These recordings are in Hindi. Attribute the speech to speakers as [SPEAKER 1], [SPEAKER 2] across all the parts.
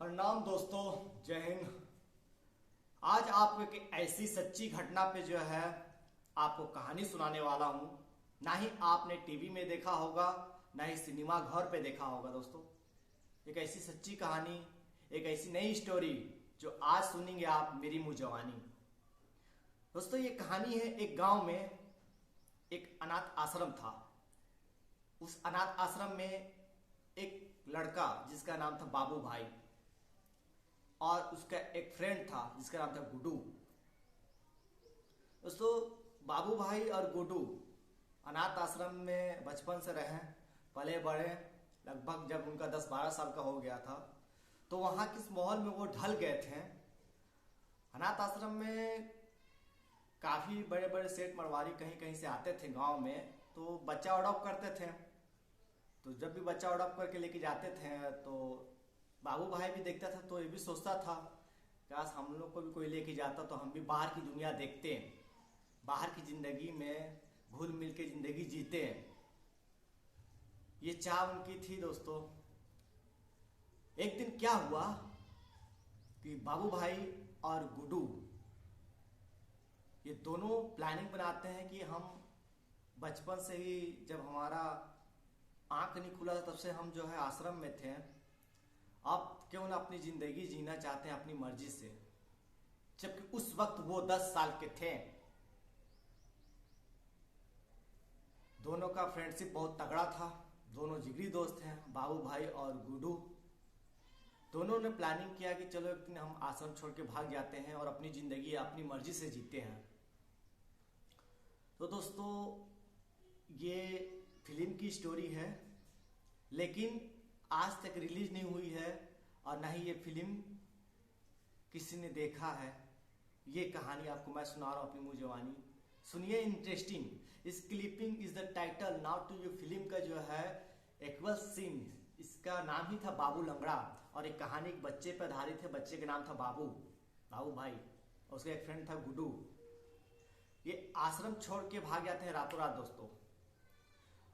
[SPEAKER 1] प्रणाम दोस्तों, जय हिंद। आज आपको एक ऐसी सच्ची घटना पे जो है आपको कहानी सुनाने वाला हूं। ना ही आपने टीवी में देखा होगा, ना ही सिनेमा घर पे देखा होगा। दोस्तों, एक ऐसी सच्ची कहानी, एक ऐसी नई स्टोरी जो आज सुनेंगे आप मेरी मुंह जवानी। दोस्तों, ये कहानी है एक गांव में एक अनाथ आश्रम था। उस अनाथ आश्रम में एक लड़का जिसका नाम था बाबू भाई, और उसका एक फ्रेंड था जिसका नाम था गुड्डू। दोस्तों, बाबू भाई और गुड्डू अनाथ आश्रम में बचपन से रहे, पले बड़े। लगभग जब उनका 10-12 साल का हो गया था तो वहां किस माहौल में वो ढल गए थे। अनाथ आश्रम में काफी बड़े बड़े सेठ मरवारी कहीं कहीं से आते थे गांव में, तो बच्चा अडॉप्ट करते थे। तो जब भी बच्चा अडॉप्ट करके लेके जाते थे तो बाबू भाई भी देखता था, तो ये भी सोचता था काश हम लोग को भी कोई लेके जाता तो हम भी बाहर की दुनिया देखते हैं, बाहर की जिंदगी में घुल मिल के जिंदगी जीते हैं। ये चाह उनकी थी। दोस्तों, एक दिन क्या हुआ कि बाबू भाई और गुड्डू ये दोनों प्लानिंग बनाते हैं कि हम बचपन से ही, जब हमारा आंख नहीं खुला तब से हम जो है आश्रम में थे, अब क्यों ना अपनी जिंदगी जीना चाहते हैं अपनी मर्जी से। जबकि उस वक्त वो 10 साल के थे। दोनों का फ्रेंडशिप बहुत तगड़ा था, दोनों जिगरी दोस्त हैं, बाबू भाई और गुड्डू। दोनों ने प्लानिंग किया कि चलो एक दिन हम आश्रम छोड़ के भाग जाते हैं और अपनी जिंदगी अपनी मर्जी से जीते हैं। तो दोस्तों, ये फिल्म की स्टोरी है, लेकिन आज तक रिलीज नहीं हुई है और ना ही ये फिल्म किसी ने देखा है। ये कहानी आपको मैं सुना रहा हूं अपनी मुंह जवानी। सुनिए, interesting. This clipping is the title now to ये फिल्म का जो है एक्वल सीन। इसका नाम ही था बाबू लंगड़ा, और एक कहानी एक बच्चे पर आधारित है। बच्चे का नाम था बाबू भाई, और उसका एक फ्रेंड था गुड्डू। ये आश्रम छोड़ के भाग जाते हैं रातों रात। दोस्तों,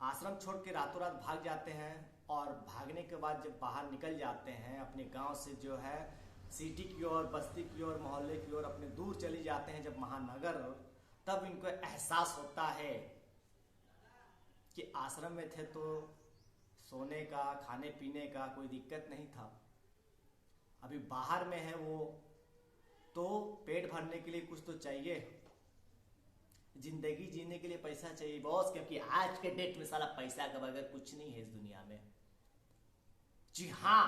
[SPEAKER 1] आश्रम छोड़ के रातों रात भाग जाते हैं, और भागने के बाद जब बाहर निकल जाते हैं अपने गांव से, जो है सिटी की ओर, बस्ती की ओर, मोहल्ले की ओर अपने दूर चले जाते हैं जब महानगर, तब इनको एहसास होता है कि आश्रम में थे तो सोने का, खाने पीने का कोई दिक्कत नहीं था। अभी बाहर में है वो, तो पेट भरने के लिए कुछ तो चाहिए, जिंदगी जीने के लिए पैसा चाहिए बॉस, क्योंकि आज के डेट में साला पैसा के बगैर कुछ नहीं है इस दुनिया में। जी हाँ।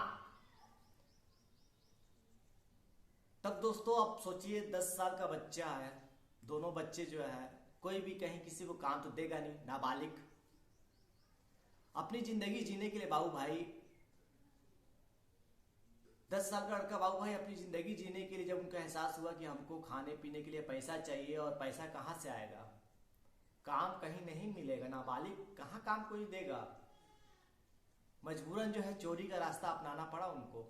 [SPEAKER 1] तब दोस्तों, अब सोचिए 10 साल का बच्चा है, दोनों बच्चे जो है, कोई भी कहीं किसी को काम तो देगा नहीं, नाबालिग। अपनी जिंदगी जीने के लिए बाबू भाई, 10 साल का लड़का बाबू भाई अपनी जिंदगी जीने के लिए, जब उनका एहसास हुआ कि हमको खाने पीने के लिए पैसा चाहिए, और पैसा कहां से आएगा, काम कहीं नहीं मिलेगा, नाबालिग कहां काम कोई देगा, मजबूरन जो है चोरी का रास्ता अपनाना पड़ा उनको।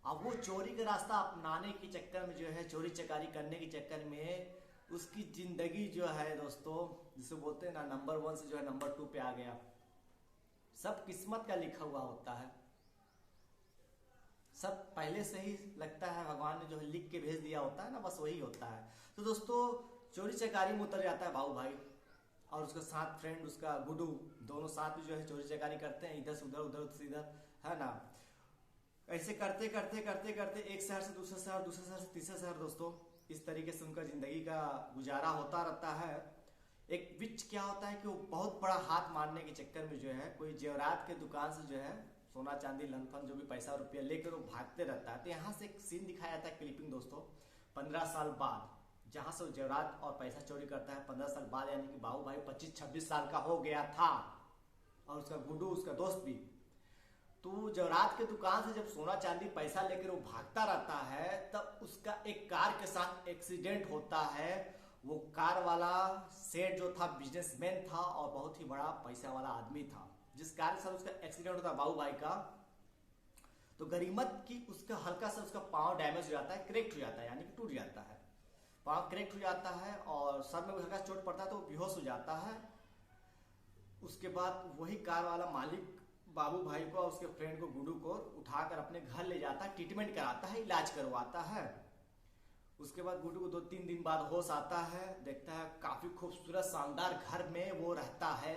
[SPEAKER 1] अब वो चोरी का रास्ता अपनाने के चक्कर में जो है, चोरी चकारी करने के चक्कर में उसकी जिंदगी जो है दोस्तों, जिसे बोलते हैं ना, नंबर 1 से जो है नंबर 2 पे आ गया। सब किस्मत का लिखा हुआ होता है, सब पहले से ही लगता है भगवान ने जो है लिख के भेज दिया होता है ना, बस वही होता है। तो दोस्तों, चोरी चकारी में उतर जाता है बाबू भाई, और उसका साथ फ्रेंड उसका गुड्डू, दोनों साथ में जो है चोरी चकारी करते हैं, इधर से उधर, उधर से इधर, है ना। ऐसे करते करते करते करते एक शहर से दूसरे शहर, दूसरे शहर से तीसरे शहर। दोस्तों, इस तरीके से उनका जिंदगी का गुजारा होता रहता है। एक बीच क्या होता है कि वो बहुत बड़ा हाथ मारने के चक्कर में जो है, कोई जेवरात के दुकान से जो है सोना चांदी लनफन जो भी पैसा रुपया लेकर वो भागते रहता है। तो यहाँ से एक सीन दिखाया जाता है, क्लिपिंग दोस्तों, 15 साल बाद, जहां से वो जेवरात और पैसा चोरी करता है 15 साल बाद, यानी कि बाबू भाई 25-26 साल का हो गया था, और उसका गुड्डू उसका दोस्त भी। तो जेवरात के दुकान से जब सोना चांदी पैसा लेकर वो भागता रहता है, तब उसका एक कार के साथ एक्सीडेंट होता है। वो कार वाला सेठ जो था बिजनेसमैन था और बहुत ही बड़ा पैसा वाला आदमी था, जिस कार के साथ उसका एक्सीडेंट होता है बाबू भाई का। तो गरीमत की उसका हल्का सा उसका पांव डैमेज हो जाता है, क्रैक्ट हो जाता है, यानी कि टूट जाता है, पांव क्रैक्ट हो जाता है, और सर में हल्का चोट पड़ता है तो बेहोश हो जाता है। उसके बाद वही कार वाला मालिक बाबू भाई को और उसके फ्रेंड को गुड्डू को उठाकर अपने घर ले जाता है, ट्रीटमेंट कराता है, इलाज करवाता है। उसके बाद गुड्डू को 2-3 दिन बाद होश आता है, देखता है काफी खूबसूरत शानदार घर में वो रहता है,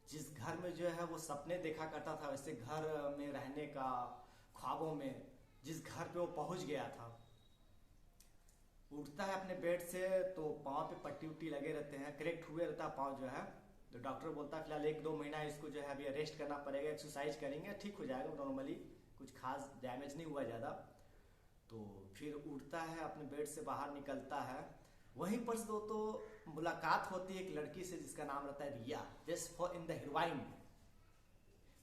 [SPEAKER 1] जिस घर में जो है वो सपने देखा करता था, वैसे घर में रहने का ख्वाबों में जिस घर पे वो पहुंच गया था। उठता है अपने बेड से तो पाँव पे पट्टी उट्टी लगे रहते हैं, करेक्ट हुए रहता है पाँव जो है। तो डॉक्टर बोलता है फिलहाल 1-2 महीना इसको जो है अभी रेस्ट करना पड़ेगा, एक्सरसाइज करेंगे ठीक हो जाएगा नॉर्मली, कुछ खास डैमेज नहीं हुआ ज़्यादा। तो फिर उठता है अपने बेड से बाहर निकलता है, वहीं पर तो मुलाकात होती है एक लड़की से जिसका नाम रहता है Riya, just for in the heroine.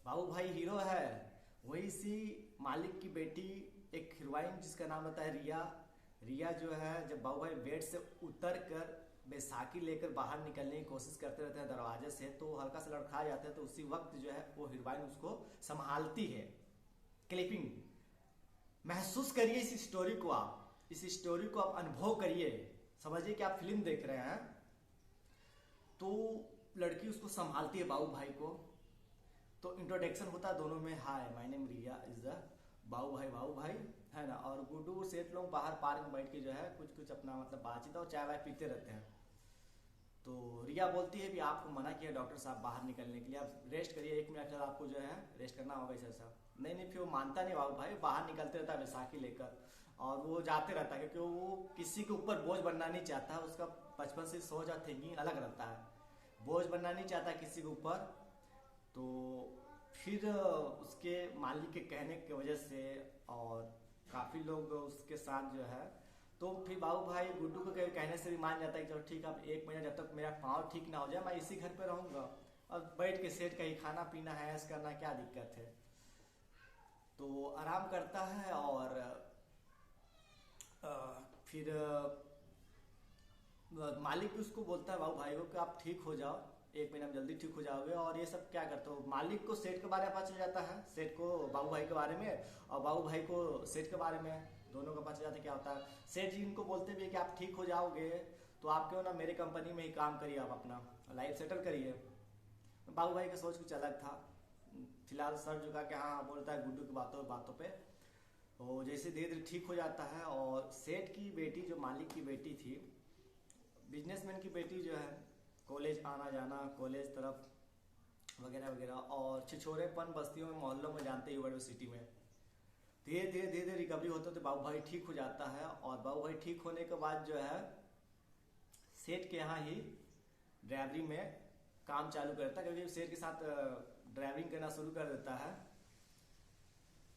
[SPEAKER 1] Babu Bhai hero है, वही सी मालिक की बेटी एक हीरोइन जिसका नाम रहता है रिया। रिया जो है जब बाबू भाई बेड से उतर कर बैसाखी लेकर बाहर निकलने की कोशिश करते रहते हैं दरवाजे से, तो हल्का सा लड़खा जाते हैं, तो उसी वक्त जो है वो हीरोइन उसको संभालती है। क्लिपिंग महसूस करिए इस स्टोरी को, आप इस स्टोरी को आप अनुभव करिए, समझिए कि आप फिल्म देख रहे हैं। तो लड़की उसको संभालती है बाबू भाई को, तो इंट्रोडक्शन होता है दोनों में, hi my name Riya is the Babu Bhai है ना। और गुड्डू सेठ लोग बाहर पार्क में बैठ के जो है कुछ कुछ अपना मतलब बातचीत और चाय वाय पीते रहते हैं। तो रिया बोलती है कि आपको मना किया डॉक्टर साहब बाहर निकलने के लिए, आप रेस्ट करिए, 1 मिनट आपको जो है रेस्ट करना होगा ऐसा। नहीं फिर वो मानता नहीं बाबू भाई, बाहर निकलते रहता है बैसाखी लेकर, और वो जाते रहता है क्योंकि वो किसी के ऊपर बोझ बनना नहीं चाहता, उसका बचपन से सोच और थिंकिंग अलग रहता है, बोझ बनना नहीं चाहता किसी के ऊपर। तो फिर उसके मालिक के कहने की वजह से और काफ़ी लोग उसके साथ जो है, तो फिर बाबू भाई गुड्डू को कहने से भी मान जाता है कि चलो ठीक है, अब 1 महीना जब तक मेरा पाँव ठीक ना हो जाए मैं इसी घर पे रहूँगा, अब बैठ के सेठ का ही खाना पीना है, ऐसा करना क्या दिक्कत है। तो आराम करता है और फिर मालिक भी उसको बोलता है बाबू भाई को कि आप ठीक हो जाओ, 1 महीना में जल्दी ठीक हो जाओगे। और ये सब क्या करते हो, मालिक को सेठ के बारे में पता चल जाता है, सेठ को बाबू भाई के बारे में और बाबू भाई को सेठ के बारे में, दोनों का पता चल जाता है क्या होता है। सेठ जी इनको बोलते भी है कि आप ठीक हो जाओगे तो आप क्यों ना मेरे कंपनी में ही काम करिए, आप अपना लाइफ सेटल करिए। बाबू भाई का सोच कुछ अलग था, फिलहाल सर झुका के हाँ बोलता है गुड्डू की बातों पे। तो जैसे धीरे धीरे ठीक हो जाता है, और सेठ की बेटी जो मालिक की बेटी थी, बिजनेसमैन की बेटी जो है, कॉलेज आना जाना, कॉलेज तरफ वगैरह वगैरह, और छिछोरेपन बस्तियों में मोहल्लों में जानते ही यूनिवर्सिटी में, धीरे धीरे रिकवरी होते तो बाबू भाई ठीक हो जाता है। और बाबू भाई ठीक होने के बाद जो है सेठ के यहाँ ही ड्राइवरी में काम चालू करता है, क्योंकि सेठ के साथ ड्राइविंग करना शुरू कर देता है।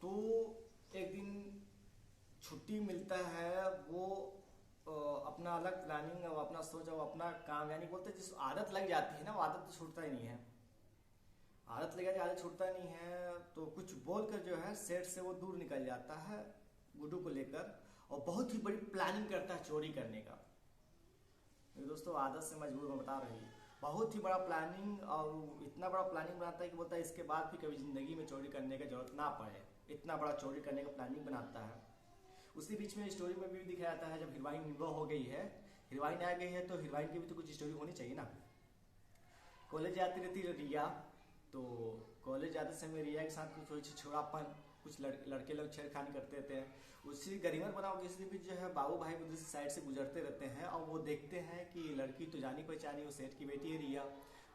[SPEAKER 1] तो एक दिन छुट्टी मिलता है, वो अपना अलग प्लानिंग और अपना सोच और अपना काम, यानी बोलते जिस आदत लग जाती है ना, वो आदत तो छूटता ही नहीं है, आदत लग जाती है, आदत छूटता नहीं है। तो कुछ बोलकर जो है सेठ से वो दूर निकल जाता है गुड्डू को लेकर, और बहुत ही बड़ी प्लानिंग करता है चोरी करने का। दोस्तों आदत से मजबूर मैं बता रही हूँ, बहुत ही बड़ा प्लानिंग, और इतना बड़ा प्लानिंग बनाता है कि बोलता है इसके बाद भी कभी जिंदगी में चोरी करने की जरूरत ना पड़े, इतना बड़ा चोरी करने का प्लानिंग बनाता है। उसी बीच में स्टोरी में भी दिखाया जाता है, जब हीरोइन वो हो गई है, हीरोइन आ गई है, तो हीरोइन की भी तो कुछ स्टोरी होनी चाहिए ना। कॉलेज जाती रहती है रिया, तो कॉलेज जाते समय रिया के साथ कुछ छोड़ापन, कुछ लड़के लोग छेड़खानी करते रहते हैं, उसी गरिमर बनाओ इसी बीच जो है बाबू भाई उधर से साइड से गुजरते रहते हैं, और वो देखते हैं कि लड़की तो जानी पहचानी, वो सेठ की बेटी है रिया,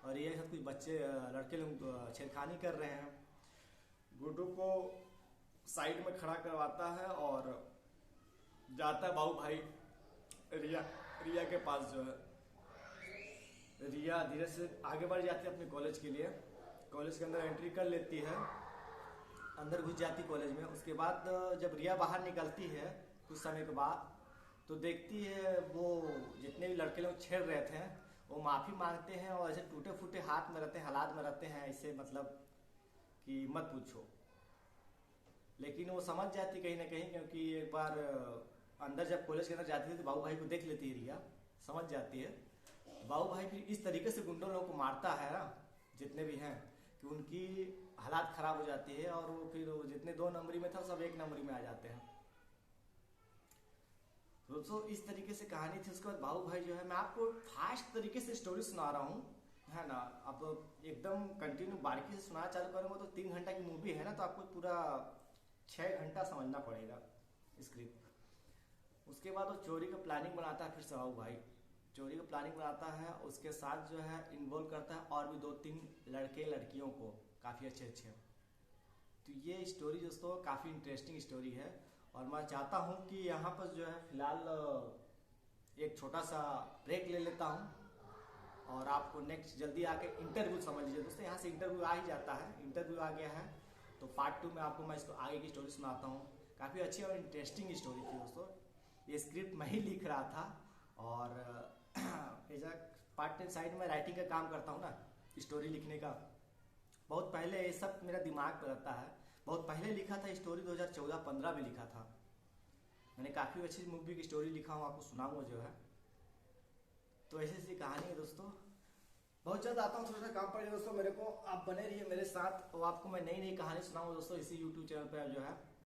[SPEAKER 1] और रिया के साथ कुछ बच्चे लड़के लोग छेड़खानी कर रहे हैं। गुड्डू को साइड में खड़ा करवाता है और जाता है बाबू भाई रिया के पास जो है। रिया धीरे से आगे बढ़ जाती है अपने कॉलेज के लिए, कॉलेज के अंदर एंट्री कर लेती है, अंदर घुस जाती कॉलेज में। उसके बाद जब रिया बाहर निकलती है कुछ समय के बाद, तो देखती है वो जितने भी लड़के लोग छेड़ रहे थे वो माफ़ी मांगते हैं, और ऐसे टूटे फूटे हाथ में रहते हैं, हालात में रहते हैं, ऐसे मतलब कि मत पूछो। लेकिन वो समझ जाती कहीं ना कहीं, क्योंकि एक बार अंदर जब कॉलेज के अंदर जाती थी तो बाबू भाई को देख लेती है रिया, समझ जाती है। बाबू भाई फिर इस तरीके से गुंडों लोगों को मारता है ना, जितने भी हैं, कि उनकी हालात खराब हो जाती है, और वो फिर जितने 2 नंबरी में था सब 1 नंबरी में आ जाते हैं। दोस्तों इस तरीके से कहानी थी। उसके बाद बाबू भाई जो है, मैं आपको फास्ट तरीके से स्टोरी सुना रहा हूँ है ना। अब एकदम कंटिन्यू बारीकी से सुना चालू करूंगा तो 3 घंटा की मूवी है ना, तो आपको पूरा 6 घंटा समझना पड़ेगा स्क्रिप्ट। उसके बाद वो चोरी का प्लानिंग बनाता है फिर से बाबू भाई, चोरी का प्लानिंग बनाता है, उसके साथ जो है इन्वॉल्व करता है और भी 2-3 लड़के लड़कियों को, काफ़ी अच्छे अच्छे। तो ये स्टोरी दोस्तों काफ़ी इंटरेस्टिंग स्टोरी है। और मैं चाहता हूँ कि यहाँ पर जो है फिलहाल एक छोटा सा ब्रेक ले लेता हूँ और आपको नेक्स्ट जल्दी आके इंटरव्यू समझ लीजिए दोस्तों, यहाँ से इंटरव्यू आ ही जाता है, इंटरव्यू आ गया है। तो पार्ट 2 में आपको मैं इसको आगे की स्टोरी सुनाता हूँ। काफ़ी अच्छी और इंटरेस्टिंग स्टोरी थी दोस्तों। ये स्क्रिप्ट मैं ही लिख रहा था और as a part time side में राइटिंग का काम करता हूँ ना, स्टोरी लिखने का। बहुत पहले ये सब मेरा दिमाग पर रहता है, बहुत पहले लिखा था स्टोरी, 2014-15 में लिखा था मैंने। काफ़ी अच्छी मूवी की स्टोरी लिखा हूँ, आपको सुनाऊंगा जो है। तो ऐसी ऐसी कहानी है दोस्तों। बहुत जल्द आता हूँ, थोड़ा सा काम पड़ेगा दोस्तों मेरे को, आप बने रहिए मेरे साथ और आपको मैं नई नई कहानी सुनाऊंगा दोस्तों इसी यूट्यूब चैनल पर जो है।